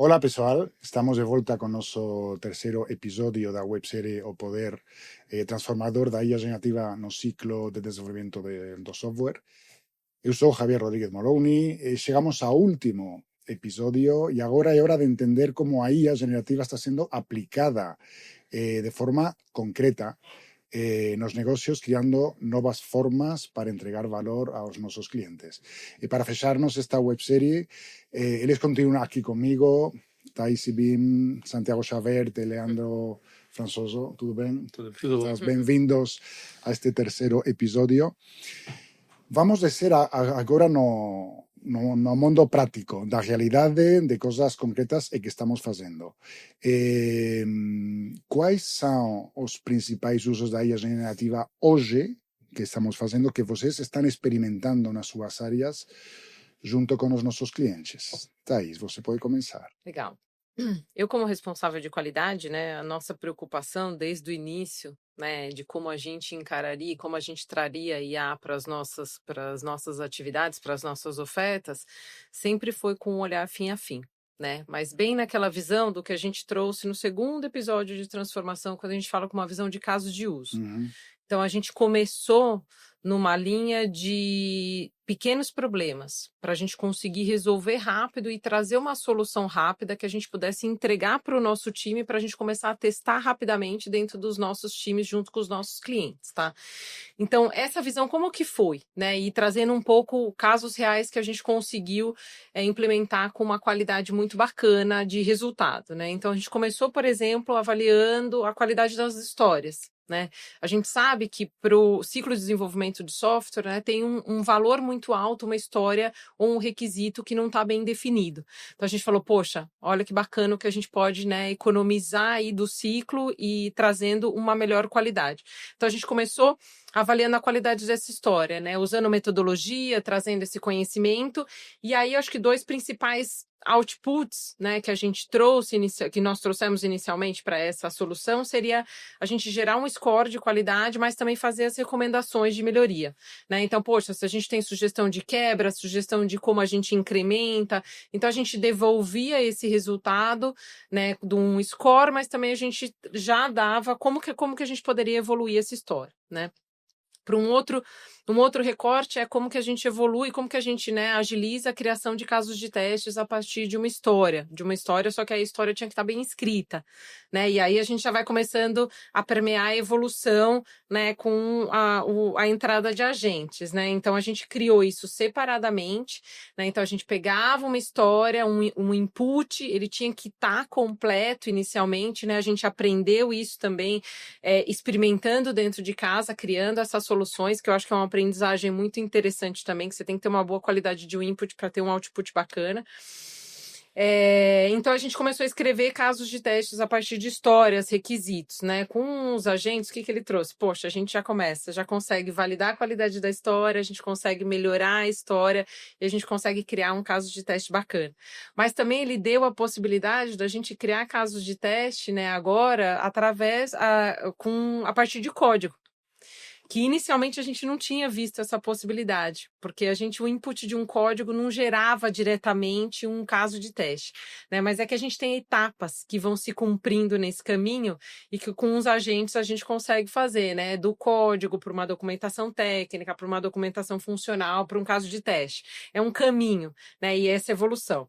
Olá pessoal, estamos de volta com o nosso terceiro episódio da websérie O Poder Transformador da IA Generativa no ciclo de desenvolvimento do software. Eu sou Javier Rodríguez Moroni, chegamos ao último episódio e agora é hora de entender como a IA generativa está sendo aplicada de forma concreta nos negocios, criando novas formas para entregar valor aos nosos clientes. E para fecharnos esta webserie, eles continúan aquí comigo, Thais Ibim, Santiago Xavier, Leandro Françoso, tudo bem? Tudo Bem-vindos a este terceiro episódio. Vamos descer agora no mundo prático, da realidade, de coisas concretas e que estamos fazendo. Quais são os principais usos da IA generativa hoje que estamos fazendo, que vocês estão experimentando nas suas áreas junto com os nossos clientes? Thais, você pode começar. Legal. Eu, como responsável de qualidade, né, a nossa preocupação desde o início, né, de como a gente encararia, como a gente traria IA para as nossas atividades, para as nossas ofertas, sempre foi com um olhar fim a fim, né? Mas bem naquela visão do que a gente trouxe no segundo episódio de transformação, quando a gente fala com uma visão de casos de uso. Então, a gente começou numa linha de pequenos problemas, para a gente conseguir resolver rápido e trazer uma solução rápida que a gente pudesse entregar para o nosso time, para a gente começar a testar rapidamente dentro dos nossos times, junto com os nossos clientes, tá? Então, essa visão como que foi, né? E trazendo um pouco casos reais que a gente conseguiu implementar com uma qualidade muito bacana de resultado, né? Então, a gente começou, por exemplo, avaliando a qualidade das histórias. Né? A gente sabe que para o ciclo de desenvolvimento de software, né, tem um valor muito alto, uma história ou um requisito que não está bem definido. Então a gente falou, poxa, olha que bacana que a gente pode, né, economizar aí do ciclo e trazendo uma melhor qualidade. Então a gente começou avaliando a qualidade dessa história, né, usando metodologia, trazendo esse conhecimento, e aí acho que dois principais outputs, né, que a gente trouxe, que nós trouxemos inicialmente para essa solução, seria a gente gerar um score de qualidade, mas também fazer as recomendações de melhoria, né? Então, poxa, se a gente tem sugestão de quebra, sugestão de como a gente incrementa, então a gente devolvia esse resultado, né, de um score, mas também a gente já dava como que a gente poderia evoluir essa história, né? Para um outro recorte é como que a gente evolui, como que a gente, né, agiliza a criação de casos de testes a partir de uma história, só que a história tinha que estar bem escrita, né, e aí a gente já vai começando a permear a evolução, né, com a entrada de agentes, né, então a gente criou isso separadamente, né, então a gente pegava uma história, um input, ele tinha que estar completo inicialmente, né, a gente aprendeu isso também, experimentando dentro de casa, criando essas soluções, que eu acho que é uma aprendizagem muito interessante também, que você tem que ter uma boa qualidade de um input para ter um output bacana. Então a gente começou a escrever casos de testes a partir de histórias, requisitos, né? Com os agentes, o que ele trouxe? Poxa, a gente já consegue validar a qualidade da história, a gente consegue melhorar a história e a gente consegue criar um caso de teste bacana. Mas também ele deu a possibilidade da gente criar casos de teste, né? Agora, a partir de código. Que inicialmente a gente não tinha visto essa possibilidade, porque o input de um código não gerava diretamente um caso de teste, né? Mas é que a gente tem etapas que vão se cumprindo nesse caminho e que com os agentes a gente consegue fazer, né? Do código para uma documentação técnica, para uma documentação funcional, para um caso de teste. É um caminho, né? E essa evolução.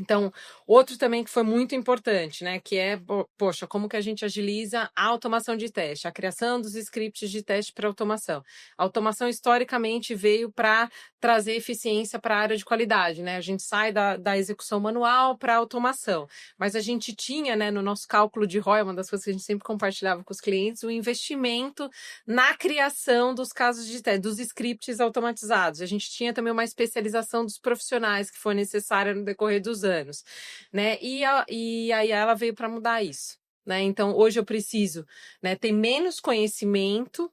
Então, outro também que foi muito importante, né, que é, poxa, como que a gente agiliza a automação de teste, a criação dos scripts de teste para automação. A automação, historicamente, veio para trazer eficiência para a área de qualidade, né, a gente sai da execução manual para a automação, mas a gente tinha, né, no nosso cálculo de ROI, uma das coisas que a gente sempre compartilhava com os clientes, o investimento na criação dos casos de teste, dos scripts automatizados. A gente tinha também uma especialização dos profissionais que foi necessária no decorrer dos anos, né? E aí ela veio para mudar isso, né? Então hoje eu preciso, né, ter menos conhecimento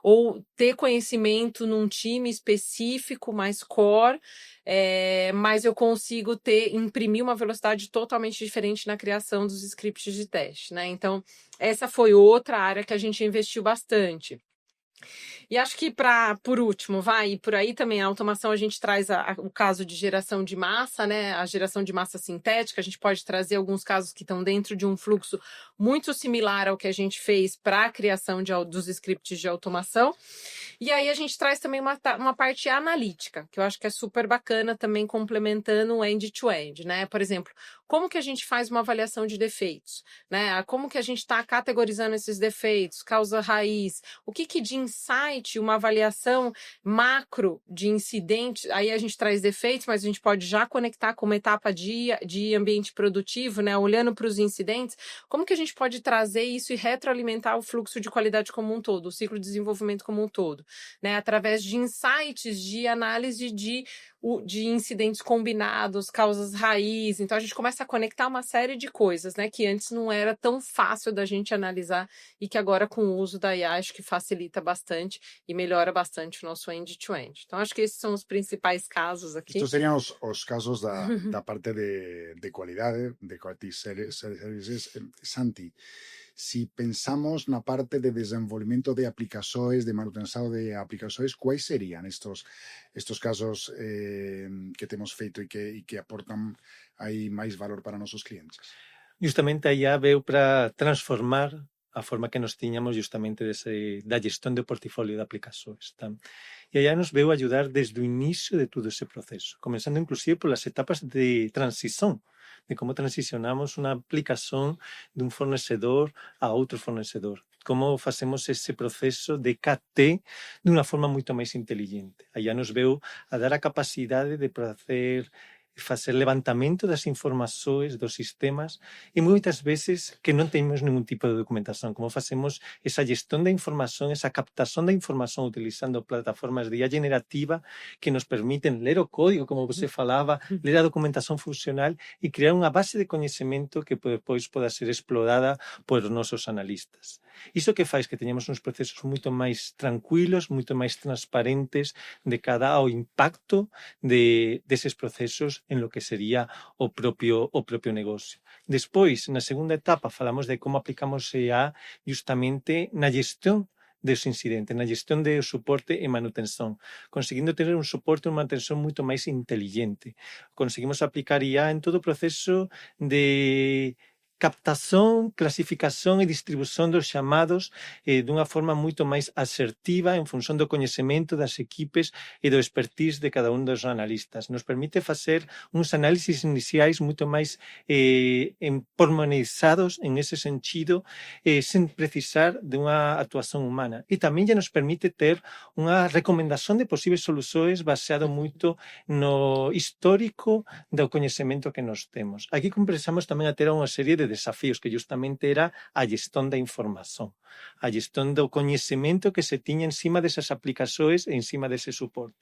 ou ter conhecimento num time específico, mais core, mas eu consigo imprimir uma velocidade totalmente diferente na criação dos scripts de teste, né? Então essa foi outra área que a gente investiu bastante. E acho que por último, e por aí também a automação a gente traz o caso de geração de massa, né? A geração de massa sintética, a gente pode trazer alguns casos que estão dentro de um fluxo muito similar ao que a gente fez para a criação dos scripts de automação. E aí a gente traz também uma parte analítica, que eu acho que é super bacana também complementando o end-to-end, né? Por exemplo, como que a gente faz uma avaliação de defeitos, né? Como que a gente está categorizando esses defeitos, causa raiz, o que de insight, uma avaliação macro de incidente, aí a gente traz defeitos, mas a gente pode já conectar com uma etapa de ambiente produtivo, né? Olhando para os incidentes, como que a gente pode trazer isso e retroalimentar o fluxo de qualidade como um todo, o ciclo de desenvolvimento como um todo, né? Através de insights, de análise de incidentes combinados, causas raiz. Então a gente começa a conectar uma série de coisas, né? Que antes não era tão fácil da gente analisar e que agora com o uso da IA acho que facilita bastante e melhora bastante o nosso end-to-end. Então acho que esses são os principais casos aqui. Estos serían os casos da parte de qualidade, de quality services. Santi, si pensamos na parte de desenvolvimento de aplicações, de manutenção de aplicações, quais serían estos casos que temos feito e que aportan aí máis valor para nosos clientes? Justamente a IA veu para transformar a forma que nos tiñamos justamente da gestión do portfolio de aplicações. Tá? E a IA nos veu ayudar desde o inicio de todo ese proceso, comenzando inclusive polas etapas de transición, de como transicionamos unha aplicación dun fornecedor a outro fornecedor, como facemos ese proceso de KT dunha forma moito máis inteligente. A IA nos veu a dar a capacidade de facer levantamento das informações dos sistemas e moitas veces que non temos ningún tipo de documentación, como facemos esa gestión da información, esa captación da información utilizando plataformas de IA generativa que nos permiten ler o código, como você falaba, ler a documentación funcional e crear unha base de coñecemento que depois poda ser explorada por nosos analistas. Iso que faz que teñamos uns procesos moito máis tranquilos, moito máis transparentes de cara ao impacto deses procesos en lo que sería o propio negocio. Despois, na segunda etapa, falamos de como aplicamos IA justamente na gestión dos incidentes, na gestión de soporte e manutención, conseguindo ter un soporte e unha manutención moito máis inteligente. Conseguimos aplicar IA en todo o proceso de captación, clasificación e distribución dos chamados dunha forma moito máis asertiva en función do coñecemento das equipes e do expertise de cada un dos analistas. Nos permite facer uns análisis iniciais moito máis pormenorizados en ese sentido, sen precisar dunha actuación humana. E tamén ya nos permite ter unha recomendación de posibles solucións baseado moito no histórico do coñecemento que nos temos. Aquí comenzamos tamén a ter unha serie de desafíos que justamente era a gestión da información, a gestión do coñecemento que se tiña encima desas aplicações e encima deses suportes.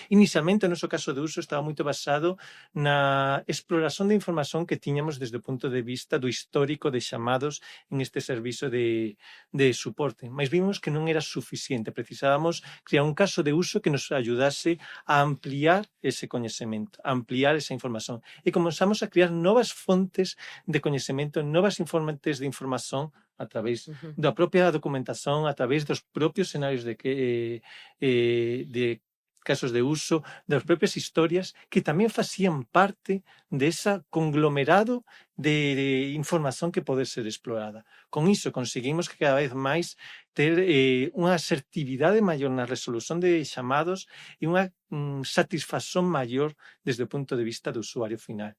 Inicialmente, o noso caso de uso estaba moito basado na exploración de información que tiñamos desde o punto de vista do histórico de chamados en este servizo de suporte, mas vimos que non era suficiente, precisábamos crear un caso de uso que nos ayudase a ampliar ese coñecemento, a ampliar esa información, e comenzamos a crear novas fontes de coñecemento, novas fontes de información a través da propia documentación, a través dos propios escenarios de casos de uso, das propias historias que tamén facían parte desa conglomerado de información que pode ser explorada. Con iso conseguimos que cada vez máis ter unha asertividade maior na resolución de chamados e unha satisfacción maior desde o punto de vista do usuario final.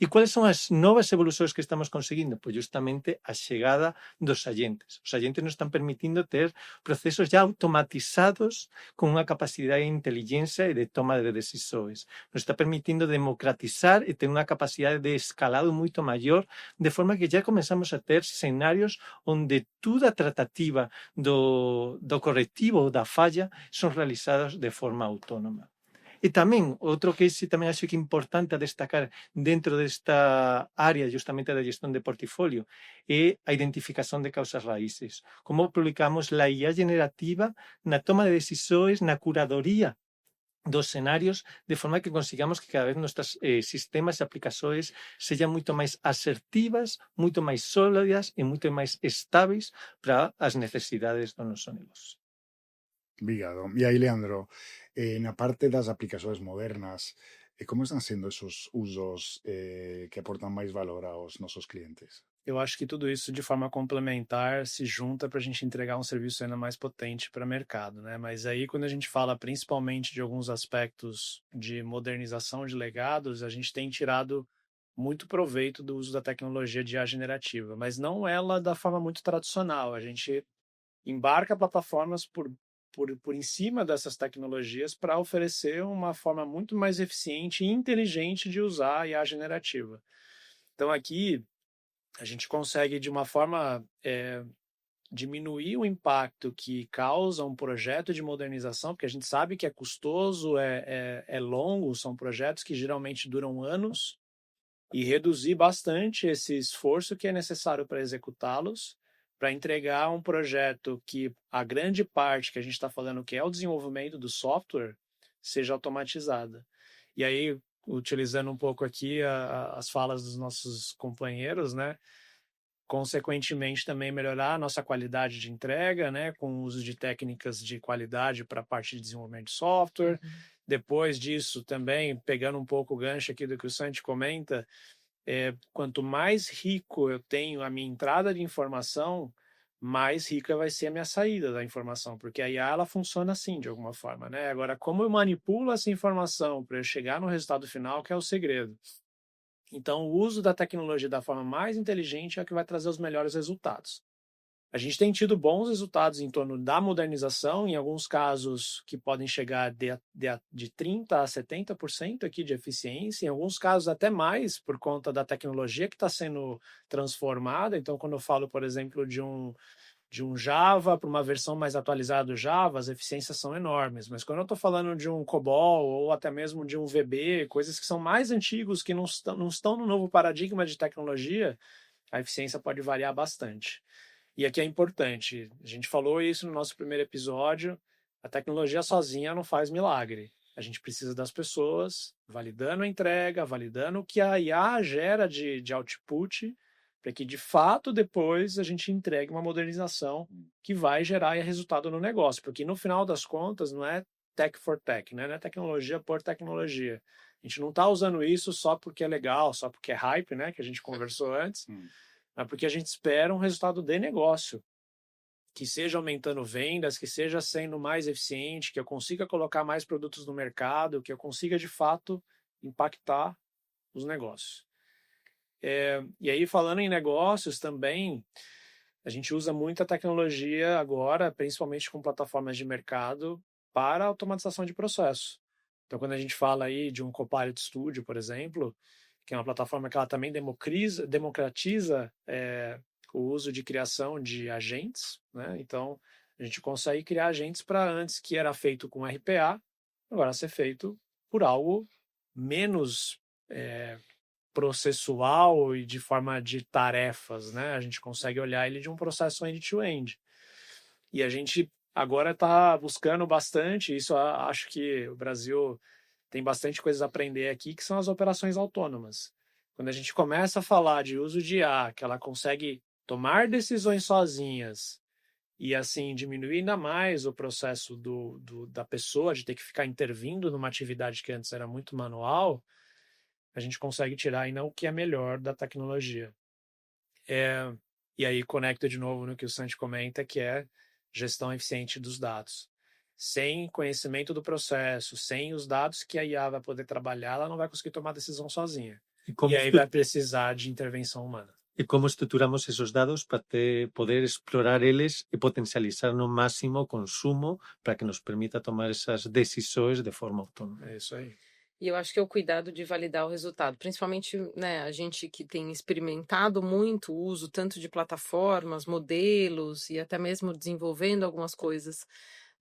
E quales son as novas evolucións que estamos conseguindo? Pois justamente a chegada dos agentes. Os agentes nos están permitindo ter procesos ya automatizados con unha capacidade de inteligencia e de toma de decisões. Nos está permitindo democratizar e ter unha capacidade de escalado moito maior, de forma que ya comenzamos a ter escenarios onde toda a tratativa do correctivo ou da falla son realizadas de forma autónoma. E tamén, outro que tamén acho que é importante a destacar dentro desta área justamente da gestión de portfolio é a identificación de causas raíces. Como publicamos la IA generativa na toma de decisões, na curadoría dos escenarios, de forma que consigamos que cada vez nuestros sistemas e aplicações sejam moito máis asertivas, moito máis sólidas e moito máis estáveis para as necesidades do noso negocio. Obrigado. E aí, Leandro, na parte das aplicações modernas, como estão sendo esses usos que aportam mais valor aos nossos clientes? Eu acho que tudo isso de forma complementar se junta para a gente entregar um serviço ainda mais potente para o mercado, né? Mas aí quando a gente fala principalmente de alguns aspectos de modernização de legados, a gente tem tirado muito proveito do uso da tecnologia de IA generativa, mas não ela da forma muito tradicional. A gente embarca plataformas por em cima dessas tecnologias para oferecer uma forma muito mais eficiente e inteligente de usar a IA generativa. Então aqui a gente consegue de uma forma diminuir o impacto que causa um projeto de modernização, porque a gente sabe que é custoso, é longo, são projetos que geralmente duram anos, e reduzir bastante esse esforço que é necessário para executá-los, para entregar um projeto que a grande parte que a gente está falando, que é o desenvolvimento do software, seja automatizada. E aí, utilizando um pouco aqui as falas dos nossos companheiros, né? Consequentemente, também melhorar a nossa qualidade de entrega, né? Com o uso de técnicas de qualidade para a parte de desenvolvimento de software. Depois disso, também, pegando um pouco o gancho aqui do que o Santi comenta, quanto mais rico eu tenho a minha entrada de informação, mais rica vai ser a minha saída da informação, porque a IA ela funciona assim, de alguma forma, né? Agora, como eu manipulo essa informação para eu chegar no resultado final, que é o segredo. Então, o uso da tecnologia da forma mais inteligente é o que vai trazer os melhores resultados. A gente tem tido bons resultados em torno da modernização, em alguns casos que podem chegar de 30% a 70% aqui de eficiência, em alguns casos até mais, por conta da tecnologia que está sendo transformada. Então, quando eu falo, por exemplo, de um Java para uma versão mais atualizada do Java, as eficiências são enormes. Mas quando eu estou falando de um COBOL ou até mesmo de um VB, coisas que são mais antigos, que não estão no novo paradigma de tecnologia, a eficiência pode variar bastante. E aqui é importante, a gente falou isso no nosso primeiro episódio, a tecnologia sozinha não faz milagre. A gente precisa das pessoas validando a entrega, validando o que a IA gera de output, para que de fato depois a gente entregue uma modernização que vai gerar resultado no negócio. Porque no final das contas não é tech for tech, né? Não é tecnologia por tecnologia. A gente não está usando isso só porque é legal, só porque é hype, né? Que a gente conversou antes. Mas porque a gente espera um resultado de negócio, que seja aumentando vendas, que seja sendo mais eficiente, que eu consiga colocar mais produtos no mercado, que eu consiga, de fato, impactar os negócios. E aí, falando em negócios também, a gente usa muita tecnologia agora, principalmente com plataformas de mercado, para automatização de processo. Então, quando a gente fala aí de um Copilot Studio, por exemplo, que é uma plataforma que ela também democratiza o uso de criação de agentes, né? Então, a gente consegue criar agentes para antes que era feito com RPA, agora ser feito por algo menos processual e de forma de tarefas, né? A gente consegue olhar ele de um processo end-to-end. E a gente agora está buscando bastante, isso acho que o Brasil tem bastante coisas a aprender aqui, que são as operações autônomas. Quando a gente começa a falar de uso de IA, que ela consegue tomar decisões sozinhas e, assim, diminuir ainda mais o processo da pessoa de ter que ficar intervindo numa atividade que antes era muito manual, a gente consegue tirar ainda o que é melhor da tecnologia. E aí conecta de novo no que o Santi comenta, que é gestão eficiente dos dados. Sem conhecimento do processo, sem os dados que a IA vai poder trabalhar, ela não vai conseguir tomar decisão sozinha. E aí vai precisar de intervenção humana. E como estruturamos esos dados para poder explorar eles e potencializar no máximo o consumo para que nos permita tomar essas decisões de forma autônoma. É isso aí. E eu acho que é o cuidado de validar o resultado, principalmente, né, a gente que tem experimentado muito o uso tanto de plataformas, modelos e até mesmo desenvolvendo algumas coisas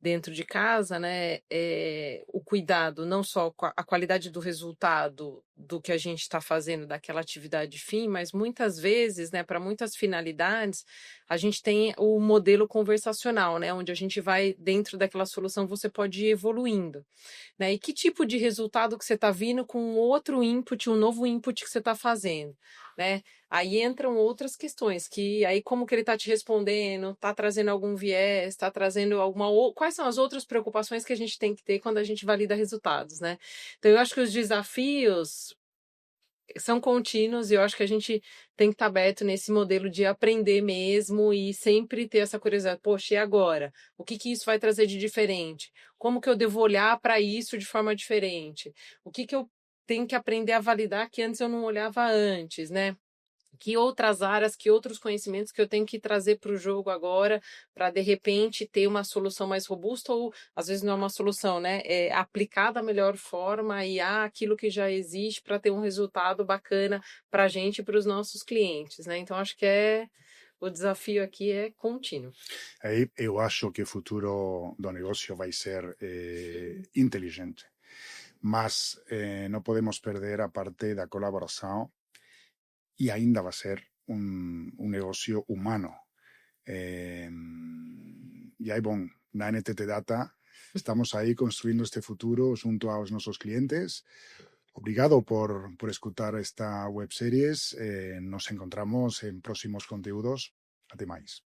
dentro de casa, né, o cuidado não só com a qualidade do resultado do que a gente está fazendo daquela atividade fim, mas muitas vezes, né, para muitas finalidades, a gente tem o modelo conversacional, né, onde a gente vai dentro daquela solução, você pode ir evoluindo, né, e que tipo de resultado que você está vindo com outro input, um novo input que você está fazendo. né? Aí entram outras questões, que aí como que ele está te respondendo, está trazendo algum viés, está trazendo quais são as outras preocupações que a gente tem que ter quando a gente valida resultados, né? Então eu acho que os desafios são contínuos e eu acho que a gente tem que estar aberto nesse modelo de aprender mesmo e sempre ter essa curiosidade. Poxa, e agora? O que isso vai trazer de diferente? Como que eu devo olhar para isso de forma diferente? O que eu tenho que aprender a validar que antes eu não olhava antes, né? Que outras áreas, que outros conhecimentos que eu tenho que trazer para o jogo agora, para de repente ter uma solução mais robusta, ou às vezes não é uma solução, né? É aplicar da melhor forma e aquilo que já existe para ter um resultado bacana para a gente e para os nossos clientes, né? Então acho que o desafio aqui é contínuo. Aí eu acho que o futuro do negócio vai ser inteligente, mas não podemos perder a parte da colaboração e ainda vai ser um negócio humano. E aí, bom, na NTT Data estamos aí construindo este futuro junto aos nosos clientes. Obrigado por escutar esta webseries. Nos encontramos en próximos conteúdos. Até máis.